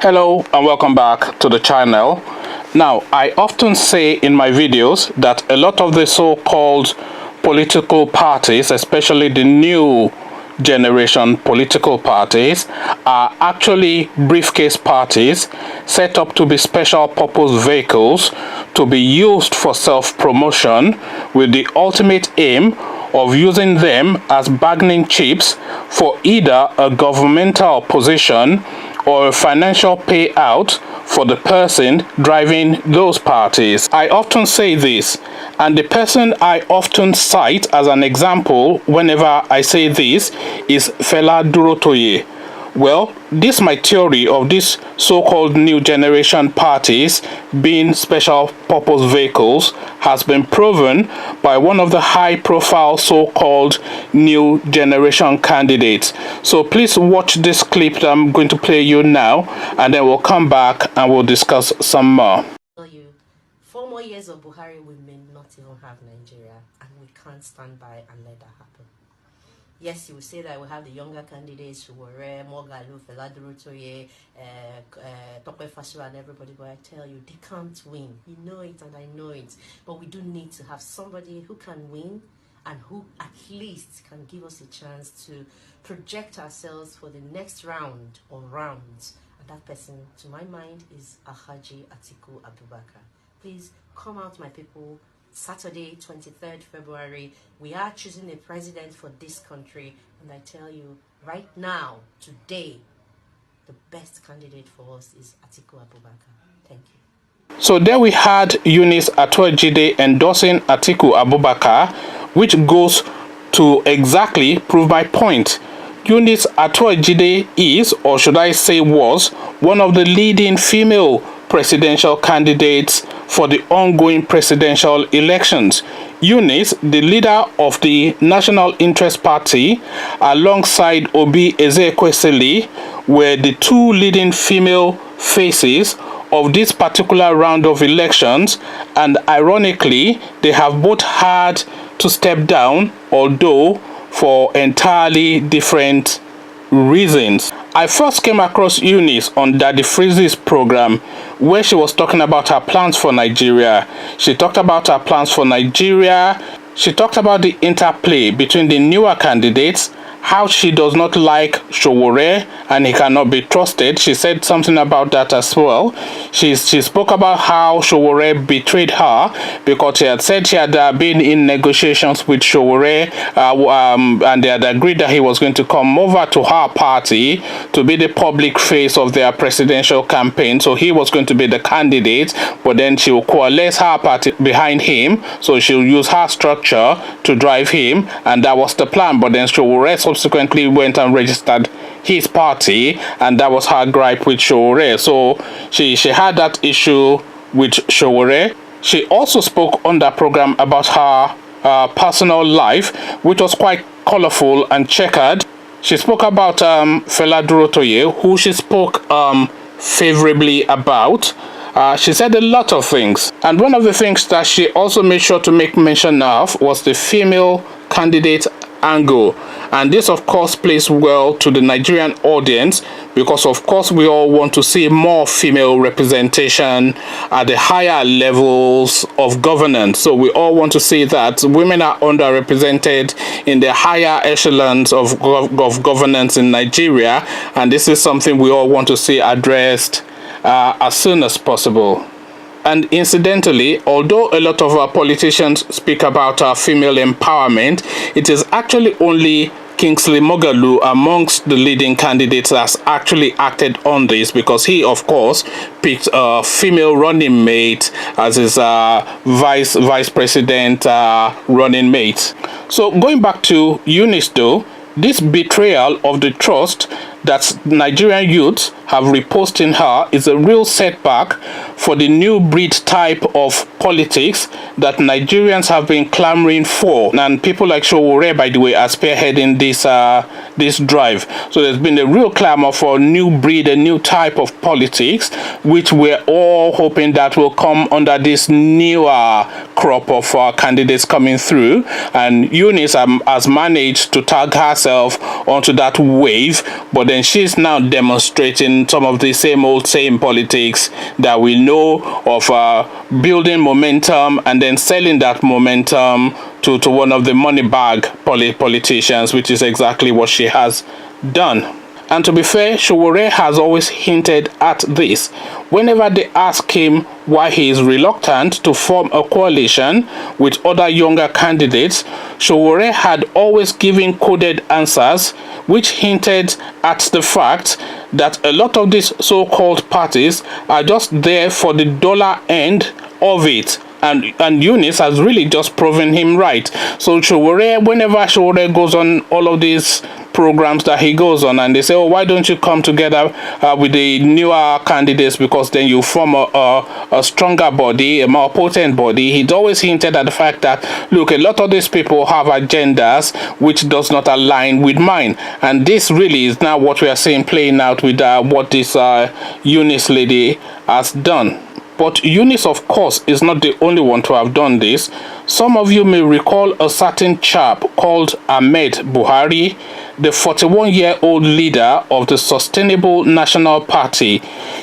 Hello and welcome back to the channel. Now, I often say in my videos that a lot of the so-called political parties, especially the new generation political parties, are actually briefcase parties set up to be special purpose vehicles to be used for self-promotion, with the ultimate aim of using them as bargaining chips for either a governmental position or a financial payout for the person driving those parties. I often say this, and the person I often cite as an example whenever I say this is Fela Durotoye. Well, this my theory of these so-called new generation parties being special purpose vehicles has been proven by one of the high-profile so-called new generation candidates. So please watch this clip that I'm going to play you now, and then we'll come back and we'll discuss some more. 4 more years of Buhari, we may not even have Nigeria, and we can't stand by and let that happen. Yes, you will say that we have the younger candidates who were Mogalu, Fela Durotoye, Tope Fashion and everybody, but I tell you, they can't win. You know it and I know it. But we do need to have somebody who can win and who at least can give us a chance to project ourselves for the next round or rounds. And that person, to my mind, is Atiku Abubakar. Please come out, my people. Saturday, 23rd February, we are choosing a president for this country, and I tell you right now, today, the best candidate for us is Atiku Abubakar. Thank you. So there we had Eunice Atuejide endorsing Atiku Abubakar, which goes to exactly prove my point. Eunice Atuejide is, or should I say was, one of the leading female presidential candidates for the ongoing presidential elections. Eunice, the leader of the National Interest Party, alongside Obi Ezekwesili, were the two leading female faces of this particular round of elections, and ironically, they have both had to step down, although for entirely different reasons. I first came across Eunice on Daddy Freeze's program, where she was talking about her plans for Nigeria. She talked about her plans for Nigeria. She talked about the interplay between the newer candidates, how she does not like Sowore and he cannot be trusted. She said something about that as well. She spoke about how Sowore betrayed her because she had said she had been in negotiations with Sowore and they had agreed that he was going to come over to her party to be the public face of their presidential campaign. So he was going to be the candidate, but then she will coalesce her party behind him, so she'll use her structure to drive him, and that was the plan. But then Sowore subsequently went and registered his party, and that was her gripe with Sowore. So she had that issue with Sowore. She also spoke on that program about her personal life, which was quite colorful and checkered. She spoke about Fela Durotoye, who she spoke favorably about. She said a lot of things, and one of the things that she also made sure to make mention of was the female candidate angle. And this of course plays well to the Nigerian audience, because of course we all want to see more female representation at the higher levels of governance. So we all want to see that women are underrepresented in the higher echelons of governance in Nigeria, and this is something we all want to see addressed as soon as possible. And incidentally, although a lot of our politicians speak about our female empowerment, it is actually only Kingsley Moghalu amongst the leading candidates has actually acted on this, because he of course picked a female running mate as his vice president running mate. So going back to Eunice though, this betrayal of the trust that Nigerian youths have reposed in her is a real setback for the new breed type of politics that Nigerians have been clamoring for. And people like Sowore, by the way, are spearheading this drive. So there's been a real clamor for a new breed, a new type of politics, which we're all hoping that will come under this newer crop of candidates coming through. And Eunice has managed to tag herself onto that wave, but then she's now demonstrating some of the same politics that we know of, building momentum and then selling that momentum to one of the money bag politicians, which is exactly what she has done. And to be fair, Sowore has always hinted at this. Whenever they ask him why he is reluctant to form a coalition with other younger candidates, Sowore had always given coded answers, which hinted at the fact that a lot of these so-called parties are just there for the dollar end of it. And Eunice has really just proven him right. So Sowore, whenever Sowore goes on all of these programs that he goes on, and they say, oh, why don't you come together with the newer candidates, because then you form a stronger body, a more potent body. He's always hinted at the fact that, look, a lot of these people have agendas which does not align with mine. And this really is now what we are seeing playing out with what this Eunice lady has done. But Eunice, of course, is not the only one to have done this. Some of you may recall a certain chap called Ahmed Buhari, the 41-year-old leader of the Sustainable National Party.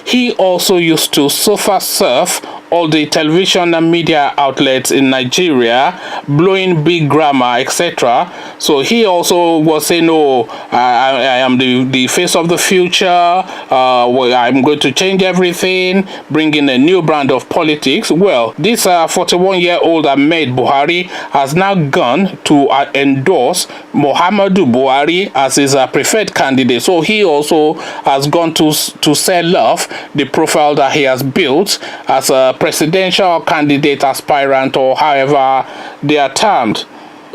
He also used to sofa surf all the television and media outlets in Nigeria, blowing big grammar, etc. So he also was saying, oh, I am the face of the future, I'm going to change everything, bring in a new brand of politics. Well, this 41-year-old Ahmed Buhari has now gone to endorse Muhammadu Buhari as his preferred candidate. So he also has gone to sell off the profile that he has built as a presidential candidate aspirant, or however they are termed.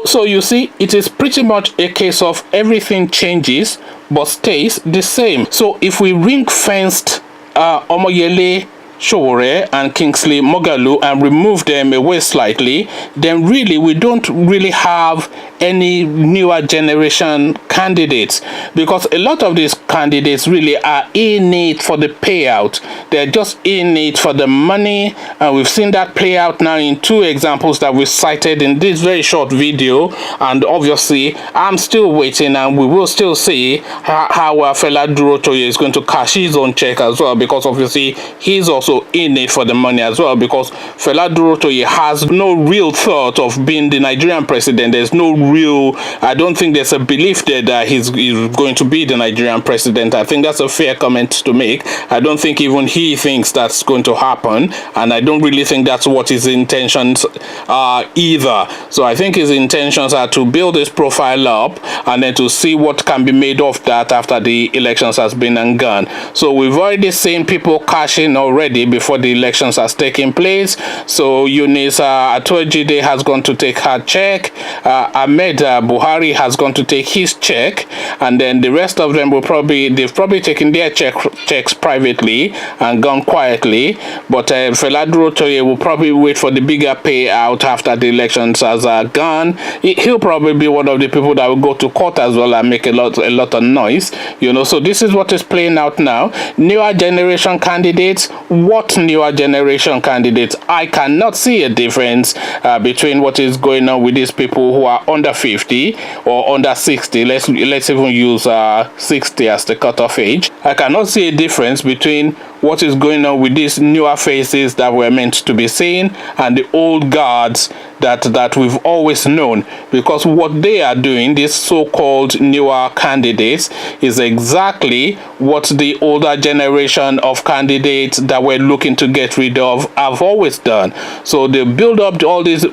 So you see, it is pretty much a case of everything changes but stays the same. So if we ring-fenced Omoyele Sowore and Kingsley Moghalu and remove them away slightly, then really we don't really have any newer generation candidates, because a lot of these candidates really are in it for the payout. They're just in it for the money, and we've seen that play out now in two examples that we cited in this very short video. And obviously I'm still waiting, and we will still see how Fela Durotoye is going to cash his own check as well, because obviously he's also in it for the money as well, because Fela Durotoye has no real thought of being the Nigerian president. There's no real, I don't think there's a belief there that he's going to be the Nigerian president. I think that's a fair comment to make. I don't think even he thinks that's going to happen, and I don't really think that's what his intentions are either. So I think his intentions are to build his profile up and then to see what can be made of that after the elections has been and gone. So we've already seen people cash in already before the elections has taken place. So Eunice Atuejide has gone to take her check, Ahmed Buhari has gone to take his check, and then the rest of them they've probably taken their checks privately and gone quietly. But Fela Durotoye will probably wait for the bigger payout after the elections has gone. He'll probably be one of the people that will go to court as well and make a lot of noise, you know. So this is what is playing out now. Newer generation candidates. What newer generation candidates? I cannot see a difference between what is going on with these people who are under 50 or under 60. Let's even use 60 as the cutoff age. I cannot see a difference between what is going on with these newer faces that were meant to be seen and the old guards that we've always known, because what they are doing, these so-called newer candidates, is exactly what the older generation of candidates that we're looking to get rid of have always done. So they build up all this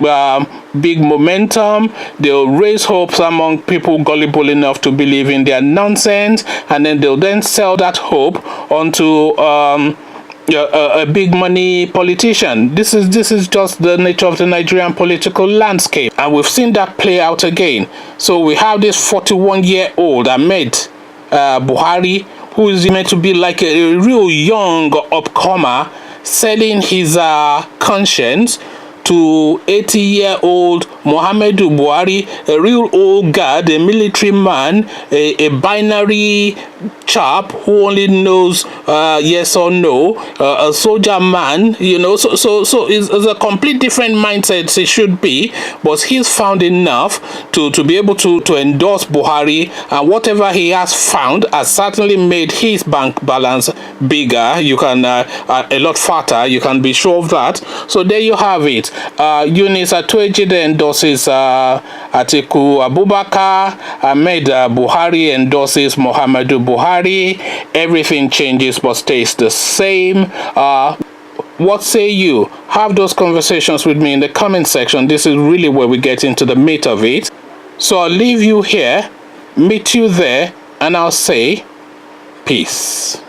big momentum, they'll raise hopes among people gullible enough to believe in their nonsense, and then they'll then sell that hope onto a big money politician. This is just the nature of the Nigerian political landscape, and we've seen that play out again. So we have this 41-year-old Ahmed Buhari, who is meant to be like a real young upcomer, selling his conscience to 80-year-old Muhammadu Buhari, a real old guard, a military man, a binary chap who only knows yes or no, a soldier man, you know, so it's a complete different mindset it should be, but he's found enough to be able to endorse Buhari, and whatever he has found has certainly made his bank balance bigger, you can a lot fatter, you can be sure of that. So there you have it. Eunice Atuejide endorses Atiku Abubakar, Ahmed Buhari endorses Muhammadu Buhari. Everything changes but stays the same. What say you? Have those conversations with me in the comment section. This is really where we get into the meat of it. So I'll leave you here, meet you there, and I'll say peace.